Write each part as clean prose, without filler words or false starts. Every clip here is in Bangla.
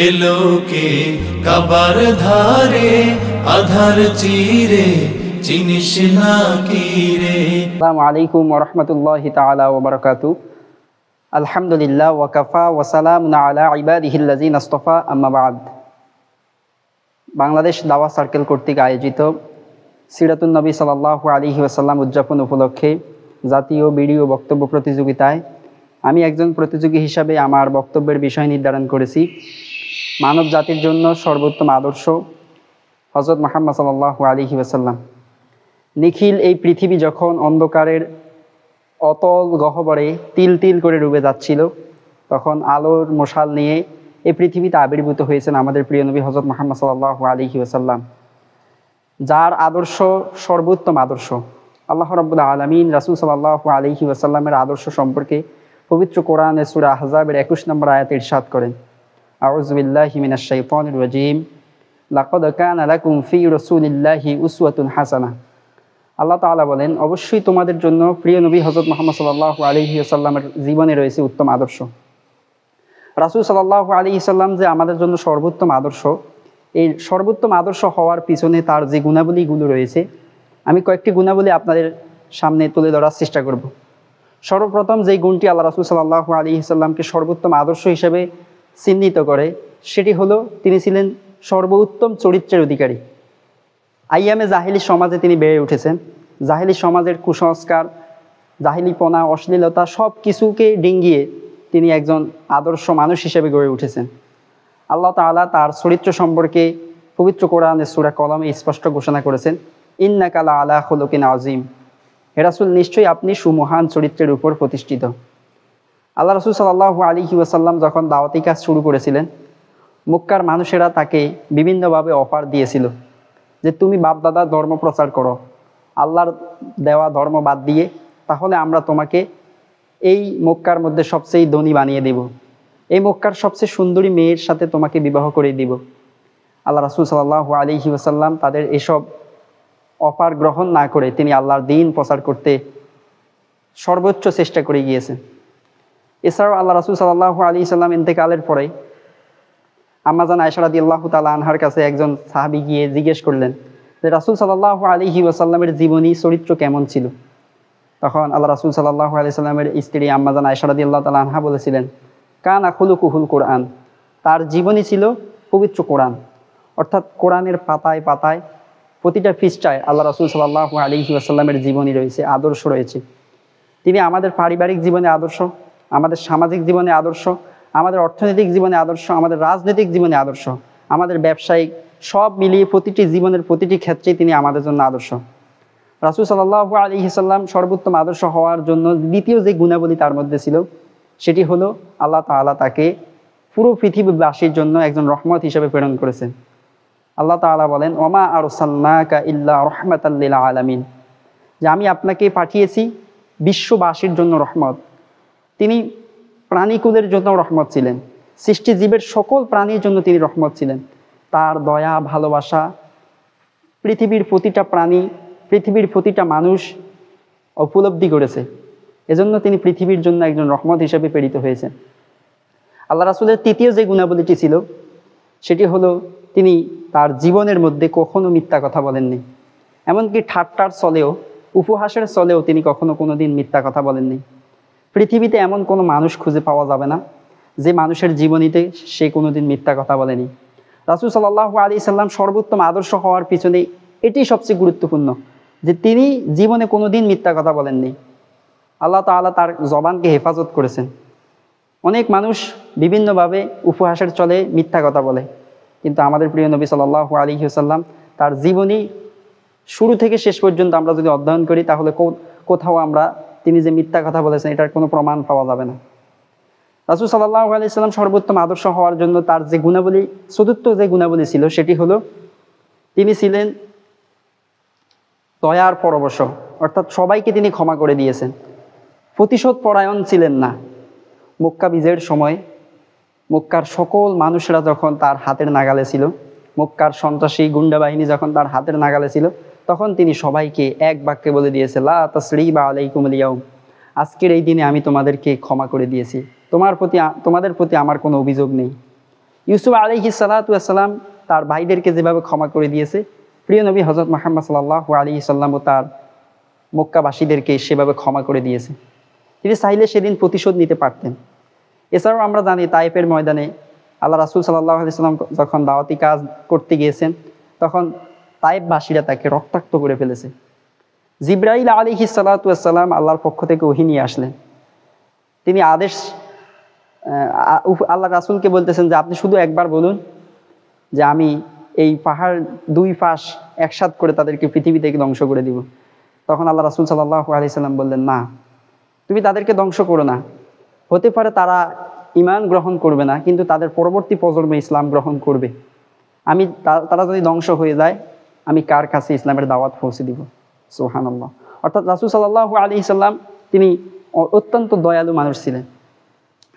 এলোকে কাবার ধারে আধার চিরে চিনিস না কি রে। আসসালামু আলাইকুম ওয়া রাহমাতুল্লাহি তাআলা ওয়া বারাকাতুহু। আলহামদুলিল্লাহ ওয়া কাফা ওয়া সালামুন আলা ইবাদিহিল্লাযিনা ইসতাফা, আম্মা বা'দ। বাংলাদেশ দাওয়া সার্কেল কর্তৃক আয়োজিত সিরাতুন নবী সাল্লাল্লাহু আলাইহি ওয়াসাল্লাম উদযাপন উপলক্ষে জাতীয় ভিডিও বক্তব্য প্রতিযোগিতায় আমি একজন প্রতিযোগী হিসাবে আমার বক্তব্যের বিষয় নির্ধারণ করেছি মানব জাতির জন্য সর্বোত্তম আদর্শ হযরত মুহাম্মদ সাল্লাল্লাহু আলাইহি ওয়াসাল্লাম। নিখিল এই পৃথিবী যখন অন্ধকারের অতল গহ্বরে তিল তিল করে ডুবে যাচ্ছিল, তখন আলোর মশাল নিয়ে এই পৃথিবীতে আবির্ভূত হয়েছেন আমাদের প্রিয় নবী হযরত মুহাম্মদ সাল্লাল্লাহু আলাইহি ওয়াসাল্লাম, যার আদর্শ সর্বোত্তম আদর্শ। আল্লাহ রাব্বুল আলামিন রাসূল সাল্লাল্লাহু আলাইহি ওয়াসাল্লামের আদর্শ সম্পর্কে পবিত্র কোরআনের সূরা আহজাবের 21 নম্বর আয়াতে ইরশাদ করেন, আউযু বিল্লাহি মিনাশ শাইতানির রাজীম, লাকাদ কানা লাকুম ফি রাসূলিল্লাহি উসওয়াতুন হাসানাহ। আল্লাহ তাআলা বলেন, অবশ্যই তোমাদের জন্য প্রিয় নবী হযরত মুহাম্মদ সাল্লাল্লাহু আলাইহি ওয়াসাল্লামের জীবনে রয়েছে উত্তম আদর্শ। রাসূল সাল্লাল্লাহু আলাইহি সাল্লাম যে আমাদের জন্য সর্বোত্তম আদর্শ, এই সর্বোত্তম আদর্শ হওয়ার পিছনে তার যে গুণাবলীগুলো রয়েছে, আমি কয়েকটি গুণাবলী আপনাদের সামনে তুলে ধরার চেষ্টা করব। সর্বপ্রথম যেই গুণটি আল্লাহ রাসূল সাল্লাল্লাহু আলাইহি সাল্লামকে সর্বোত্তম আদর্শ হিসেবে চিহ্নিত করে, সেটি হলো তিনি ছিলেন সর্বোত্তম চরিত্রের অধিকারী। আইয়ামে জাহিলি সমাজে তিনি বেড়ে উঠেছেন। জাহিলি সমাজের কুসংস্কার, জাহিলিপনা, অশ্লীলতা সব কিছুকে ডিঙ্গিয়ে তিনি একজন আদর্শ মানুষ হিসেবে গড়ে উঠেছেন। আল্লাহ তাআলা তার চরিত্র সম্পর্কে পবিত্র কোরআনের সূরা কলমে স্পষ্ট ঘোষণা করেছেন, ইন্নাকা লা আলা খুলুকিন আযীম। হে রাসূল, নিশ্চয়ই আপনি সুমহান চরিত্রের উপর প্রতিষ্ঠিত। আল্লাহ রাসূল সাল্লাল্লাহু আলাইহি ওয়াসাল্লাম যখন দাওয়াতি কাজ শুরু করেছিলেন, মক্কার মানুষেরা তাকে বিভিন্নভাবে অফার দিয়েছিল যে তুমি বাপদাদা ধর্ম প্রচার করো, আল্লাহর দেওয়া ধর্ম বাদ দিয়ে, তাহলে আমরা তোমাকে এই মক্কার মধ্যে সবচেয়ে ধনী বানিয়ে দেব, এই মক্কার সবচেয়ে সুন্দরী মেয়ের সাথে তোমাকে বিবাহ করে দিব। আল্লাহ রাসূল সাল্লাল্লাহু আলাইহি ওয়াসাল্লাম তাদের এসব অফার গ্রহণ না করে তিনি আল্লাহর দ্বীন প্রচার করতে সর্বোচ্চ চেষ্টা করে গিয়েছেন। এছাড়াও আল্লাহ রাসূল সাল্লাল্লাহু আলাইহি সাল্লাম ইন্তেকালের পরে আম্মাজান আয়েশা রাদিয়াল্লাহু তাআলা আনহার কাছে একজন সাহাবী গিয়ে জিজ্ঞেস করলেন যে রাসূল সাল্লাল্লাহু আলাইহি ওয়াসাল্লামের জীবনী চরিত্র কেমন ছিল। তখন আল্লাহ রাসূল সাল্লাল্লাহু আলাইহি সাল্লামের স্ত্রী আম্মাজান আয়েশা রাদিয়াল্লাহু তাআলা আনহা বলেছিলেন, কানা খুলুকুহুল কোরআন, তার জীবনী ছিল পবিত্র কোরআন। অর্থাৎ কোরআনের পাতায় পাতায় প্রতিটা পৃষ্ঠায় আল্লাহ রাসূল সাল্লাল্লাহু আলাইহি ওয়াসাল্লামের জীবনী রয়েছে, আদর্শ রয়েছে। তিনি আমাদের পারিবারিক জীবনে আদর্শ, আমাদের সামাজিক জীবনে আদর্শ, আমাদের অর্থনৈতিক জীবনে আদর্শ, আমাদের রাজনৈতিক জীবনে আদর্শ, আমাদের ব্যবসায়িক, সব মিলিয়ে প্রতিটি জীবনের প্রতিটি ক্ষেত্রেই তিনি আমাদের জন্য আদর্শ। রাসূল সাল্লাল্লাহু আলাইহি সাল্লাম সর্বোত্তম আদর্শ হওয়ার জন্য দ্বিতীয় যে গুণাবলী তার মধ্যে ছিল, সেটি হলো আল্লাহ তাআলা তাকে পুরো পৃথিবীবাসীর জন্য একজন রহমত হিসেবে প্রেরণ করেছেন। আল্লাহ তাআলা বলেন, ওমা আরসালনাকা ইল্লা রাহমাতাল লিল আলামিন, যে আমি আপনাকে পাঠিয়েছি বিশ্ববাসীর জন্য রহমত। তিনি প্রাণীকুলের জন্য রহমত ছিলেন, সৃষ্টিজীবের সকল প্রাণীর জন্য তিনি রহমত ছিলেন। তার দয়া ভালোবাসা পৃথিবীর প্রতিটা প্রাণী, পৃথিবীর প্রতিটা মানুষ উপলব্ধি করেছে। এজন্য তিনি পৃথিবীর জন্য একজন রহমত হিসেবে প্রেরিত হয়েছেন। আল্লাহ রাসূলের তৃতীয় যে গুণাবলীটি ছিল, সেটি হলো তিনি তার জীবনের মধ্যে কখনো মিথ্যা কথা বলেননি। এমনকি ঠাট্টার চলেও, উপহাসের চলেও তিনি কখনো কোনোদিন মিথ্যা কথা বলেননি। পৃথিবীতে এমন কোনো মানুষ খুঁজে পাওয়া যাবে না যে মানুষের জীবনীতে সে কোনোদিন মিথ্যা কথা বলেনি। রাসূল সাল্লাল্লাহু আলাইহি সাল্লাম সর্বোত্তম আদর্শ হওয়ার পিছনে এটি সবচেয়ে গুরুত্বপূর্ণ যে তিনি জীবনে কোনোদিন মিথ্যা কথা বলেননি। আল্লাহ তাআলা তার জবানকে হেফাজত করেছেন। অনেক মানুষ বিভিন্নভাবে উপহাসের চলে মিথ্যা কথা বলে, কিন্তু আমাদের প্রিয় নবী সাল্লাল্লাহু আলাইহি ওয়াসাল্লাম তার জীবনী শুরু থেকে শেষ পর্যন্ত আমরা যদি অধ্যয়ন করি, তাহলে কোথাও আমরা তিনি যে মিথ্যা কথা বলেছেন এটার কোনো প্রমাণ পাওয়া যাবে না। রাসূল সাল্লাল্লাহু আলাইহি সাল্লাম সর্বোত্তম আদর্শ হওয়ার জন্য তার যে গুণাবলী, চতুর্থ যে গুণাবলী ছিল, সেটি হলো তিনি ছিলেন দয়ার পরবশ। অর্থাৎ সবাইকে তিনি ক্ষমা করে দিয়েছেন। প্রতিশোধ পরায়ণ ছিলেন না। মক্কা বিজয়ের সময় মক্কার সকল মানুষরা যখন তার হাতের নাগালে ছিল, মক্কার সন্ত্রাসী গুন্ডা বাহিনী যখন তার হাতের নাগালে ছিল, তখন তিনি সবাইকে এক বাক্যে বলে দিয়েছে, লা তাসরিবা আলাইকুমুল ইয়াউম, আজকের এই দিনে আমি তোমাদেরকে ক্ষমা করে দিয়েছি, তোমাদের প্রতি আমার কোনো অভিযোগ নেই। ইউসুফ আলাইহিস সালাতু ওয়াস সালাম তার ভাইদেরকে যেভাবে ক্ষমা করে দিয়েছে, প্রিয় নবী হযরত মুহাম্মদ সাল্লাল্লাহু আলাইহি সাল্লামও তার মক্কাবাসীদেরকে সেভাবে ক্ষমা করে দিয়েছে। তিনি চাইলে সেদিন প্রতিশোধ নিতে পারতেন। এছাড়াও আমরা জানি তায়েফের ময়দানে আল্লাহ রাসূল সাল্লাল্লাহু আলাইহি সাল্লাম যখন দাওয়াতি কাজ করতে গিয়েছেন, তখন তায়েফবাসীরা তাকে রক্তাক্ত করে ফেলেছে। জিবরাইল আলাইহিস সালাতু ওয়াস সালাম আল্লাহর পক্ষ থেকে ওহী নিয়ে আসলেন। তিনি আল্লাহ রাসূলকে বলতেছেন যে আপনি শুধু একবার বলুন যে আমি এই পাহাড় দুই পাশ একসাথ করে তাদেরকে পৃথিবী থেকে ধ্বংস করে দিব। তখন আল্লাহ রাসূল সাল্লাল্লাহু আলাইহি সাল্লাম বললেন, না, তুমি তাদেরকে ধ্বংস করো না। হতে পারে তারা ঈমান গ্রহণ করবে না, কিন্তু তাদের পরবর্তী প্রজন্মে ইসলাম গ্রহণ করবে। তারা যদি ধ্বংস হয়ে যায়, আমি কার কাছে ইসলামের দাওয়াত পৌঁছে দিব। সুবহানাল্লাহ। অর্থাৎ রাসূল সাল্লাল্লাহু আলাইহি সাল্লাম তিনি অত্যন্ত দয়ালু মানুষ ছিলেন।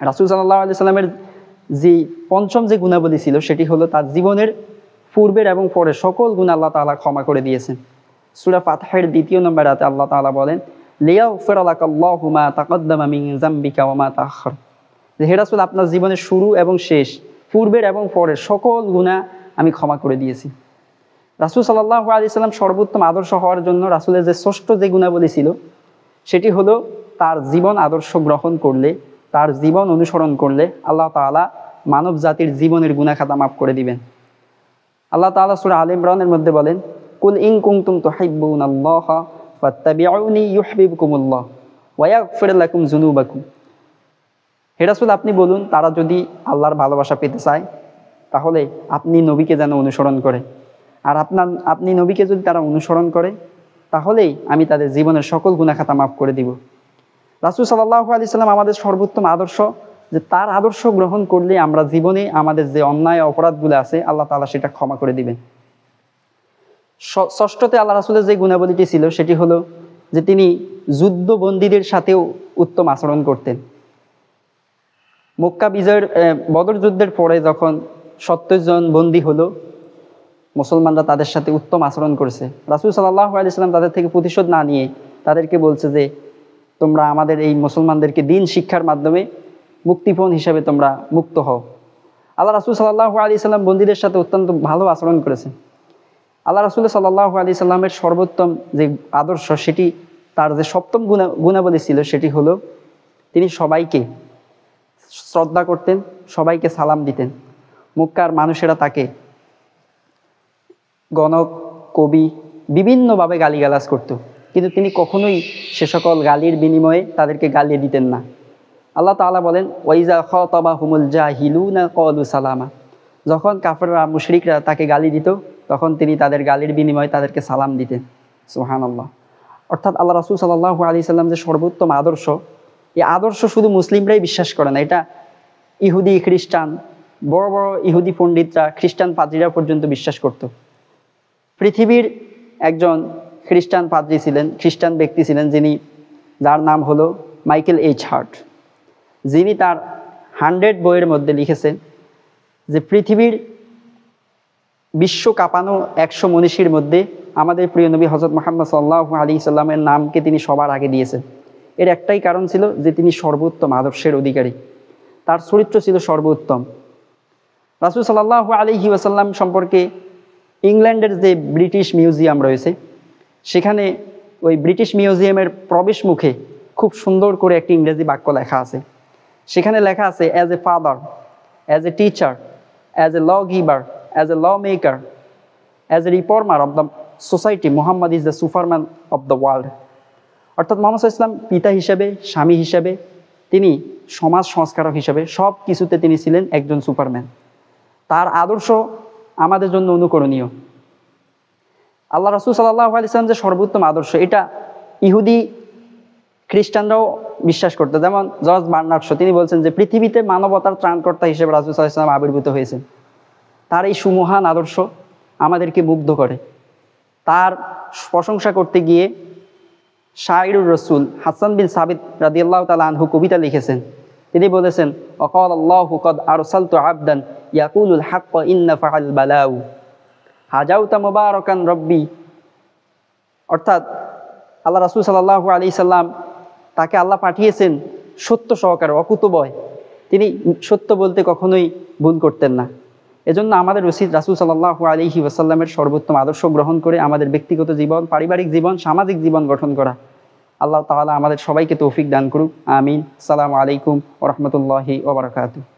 রাসূল সাল্লাল্লাহু আলাইহি সাল্লামের যে পঞ্চম যে গুণাবলী ছিল, সেটি হলো তার জীবনের পূর্বের এবং পরের সকল গুনাহ আল্লাহ তাআলা ক্ষমা করে দিয়েছেন। সূরা ফাতহের 2 নম্বর আয়াতে আল্লাহ তাআলা বলেন, লিয়াগফিরা লাকাল্লাহু মা তাকাদ্দামা মিন যামবিকা ওয়া মা তাআখার। যে হে রাসূল, আপনার জীবনের শুরু এবং শেষ, পূর্বের এবং পরের সকল গুনাহ আমি ক্ষমা করে দিয়েছি। রাসূল সাল্লাল্লাহু আলাইহি সাল্লাম সর্বোত্তম আদর্শ হওয়ার জন্য রাসূলের যে ষষ্ঠ যে গুণাবলী ছিল, সেটি হলো তার জীবন আদর্শ গ্রহণ করলে, তার জীবন অনুসরণ করলে আল্লাহ তাআলা মানব জাতির জীবনের গুনাহ খাতা মাফ করে দিবেন। আল্লাহ তাআলা সূরা আলে ইমরানের মধ্যে বলেন, কুল ইন কুনতুম তুহিব্বুনাল্লাহা ফাত্তাবিউনি ইউহিব্বুকুমুল্লাহ ওয়া ইয়াগফির লাকুম যুনুবাকুম। হে রাসূল, আপনি বলুন, তারা যদি আল্লাহর ভালোবাসা পেতে চায়, তাহলে আপনি নবীকে যেন অনুসরণ করে। আর আপনি নবীকে যদি তারা অনুসরণ করে, তাহলেই আমি তাদের জীবনের সকল গুনাহ খাতা মাফ করে দিব। রাসূল সাল্লাল্লাহু আলাইহি সাল্লাম আমাদের সর্বোত্তম আদর্শ, যে তার আদর্শ গ্রহণ করলে আমরা জীবনে আমাদের যে অন্যায় অপরাধগুলো আছে আল্লাহ তাআলা সেটা ক্ষমা করে দিবেন। ষষ্ঠতে আল্লাহ রাসূলের যে গুণাবলীটি ছিল, সেটি হলো যে তিনি যুদ্ধবন্দীদের সাথেও উত্তম আচরণ করতেন। মক্কা বিজয়ের বদর যুদ্ধের পরে যখন 70 জন বন্দী হলো, মুসলমানরা তাদের সাথে উত্তম আচরণ করেছে। রাসূল সাল্লাল্লাহু আলাইহি সাল্লাম তাদের থেকে প্রতিশোধ না নিয়ে তাদেরকে বলছে যে তোমরা আমাদের এই মুসলমানদেরকে দ্বীন শিক্ষার মাধ্যমে মুক্তিপণ হিসাবে তোমরা মুক্ত হও। আল্লাহ রাসূল সাল্লাল্লাহু আলাইহি সাল্লাম বন্দীদের সাথে অত্যন্ত ভালো আচরণ করেছেন। আল্লাহ রাসূল সাল্লাল্লাহু আলাইহি সাল্লামের সর্বোত্তম যে আদর্শ, সেটি তার যে সপ্তম গুণাবলী ছিল, সেটি হলো তিনি সবাইকে শ্রদ্ধা করতেন, সবাইকে সালাম দিতেন। মক্কার মানুষেরা তাকে গণক, কবি বিভিন্নভাবে গালিগালাজ করত, কিন্তু তিনি কখনোই সে সকল গালির বিনিময়ে তাদেরকে গালিয়ে দিতেন না। আল্লাহ তাআলা বলেন, ওয়াইজা খাতাবাহুমুল জাহিলুনা ক্বালু সালামা। যখন কাফেররা মুশরিকরা তাকে গালি দিত, তখন তিনি তাদের গালির বিনিময়ে তাদেরকে সালাম দিতেন। সুবহানাল্লাহ। অর্থাৎ আল্লাহ রাসূল সাল্লাল্লাহু আলাইহি সাল্লাম যে সর্বোত্তম আদর্শ, এই আদর্শ শুধু মুসলিমরাই বিশ্বাস করে না, এটা ইহুদি, খ্রিস্টান, বড় বড় ইহুদি পণ্ডিতরা, খ্রিস্টান পাদ্রীরা পর্যন্ত বিশ্বাস করত। পৃথিবীর একজন খ্রিস্টান পাদ্রী ছিলেন, খ্রিস্টান ব্যক্তি ছিলেন, যার নাম হলো মাইকেল এইচ হার্ট। যিনি তার 100 বইয়ের মধ্যে লিখেছেন যে পৃথিবীর বিশ্ব কাঁপানো 100 মনীষীর মধ্যে আমাদের প্রিয় নবী হযরত মুহাম্মদ সাল্লাল্লাহু আলাইহি সাল্লামের নামকে তিনি সবার আগে দিয়েছেন। এর একটাই কারণ ছিল যে তিনি সর্বোত্তম আদর্শের অধিকারী, তার চরিত্র ছিল সর্বোত্তম। রাসূল সাল্লাল্লাহু আলাইহি ওয়াসাল্লাম সম্পর্কে ইংল্যান্ডের যে ব্রিটিশ মিউজিয়াম রয়েছে, সেখানে ওই ব্রিটিশ মিউজিয়ামের প্রবেশ মুখে খুব সুন্দর করে একটি ইংরেজি বাক্য লেখা আছে। সেখানে লেখা আছে, as a father, as a teacher, as a law giver, as a law maker, as a reformer of the society, Muhammad is the superman of the world. অর্থাৎ মুহাম্মদ সাল্লাল্লাহু আলাইহি ওয়াসাল্লাম পিতা হিসেবে, স্বামী হিসেবে, তিনি সমাজ সংস্কারক হিসেবে সব কিছুতে তিনি ছিলেন একজন সুপারম্যান। তার আদর্শ আমাদের জন্য অনুকরণীয়। আল্লাহ রাসূল সাল্লাল্লাহু আলাইহি ওয়াসাল্লাম যে সর্বোত্তম আদর্শ, এটা ইহুদি খ্রিস্টানরাও বিশ্বাস করতো। যেমন জর্জ বার্নার্ড শ, তিনি বলছেন যে পৃথিবীতে মানবতার ত্রাণকর্তা হিসেবে রাসূল সাল্লাল্লাহু আলাইহি ওয়াসাল্লাম আবির্ভূত হয়েছেন। তার এই সুমহান আদর্শ আমাদেরকে মুগ্ধ করে। তার প্রশংসা করতে গিয়ে শায়রুর রাসূল হাসান বিন সাবিত রাদিয়াল্লাহু তাআলা আনহু কবিতা লিখেছেন। তিনি বলেছেন, ওয়াকাল আল্লাহু কদ আরসালতু আবদান ইয়াকুলুল হাক্ক ইন্না ফাআল বালাউ হাজাউতা মুবারাকান রব্বি। অর্থাৎ আল্লাহ রাসূল সাল্লাল্লাহু আলাইহি সাল্লাম, তাকে আল্লাহ পাঠিয়েছেন সত্য সহকারে, অকুতোভয়। তিনি সত্য বলতে কখনোই ভুল করতেন না। এজন্য আমাদের উচিত রাসূল সাল্লাল্লাহু আলাইহি ওয়াসাল্লামের সর্বোত্তম আদর্শ গ্রহণ করে আমাদের ব্যক্তিগত জীবন, পারিবারিক জীবন, সামাজিক জীবন গঠন করা। আল্লাহ তাআলা আমাদের সবাইকে তৌফিক দান করুক। আমিন। আসসালামু আলাইকুম ওয়া রাহমাতুল্লাহি ওয়া বারাকাতুহু।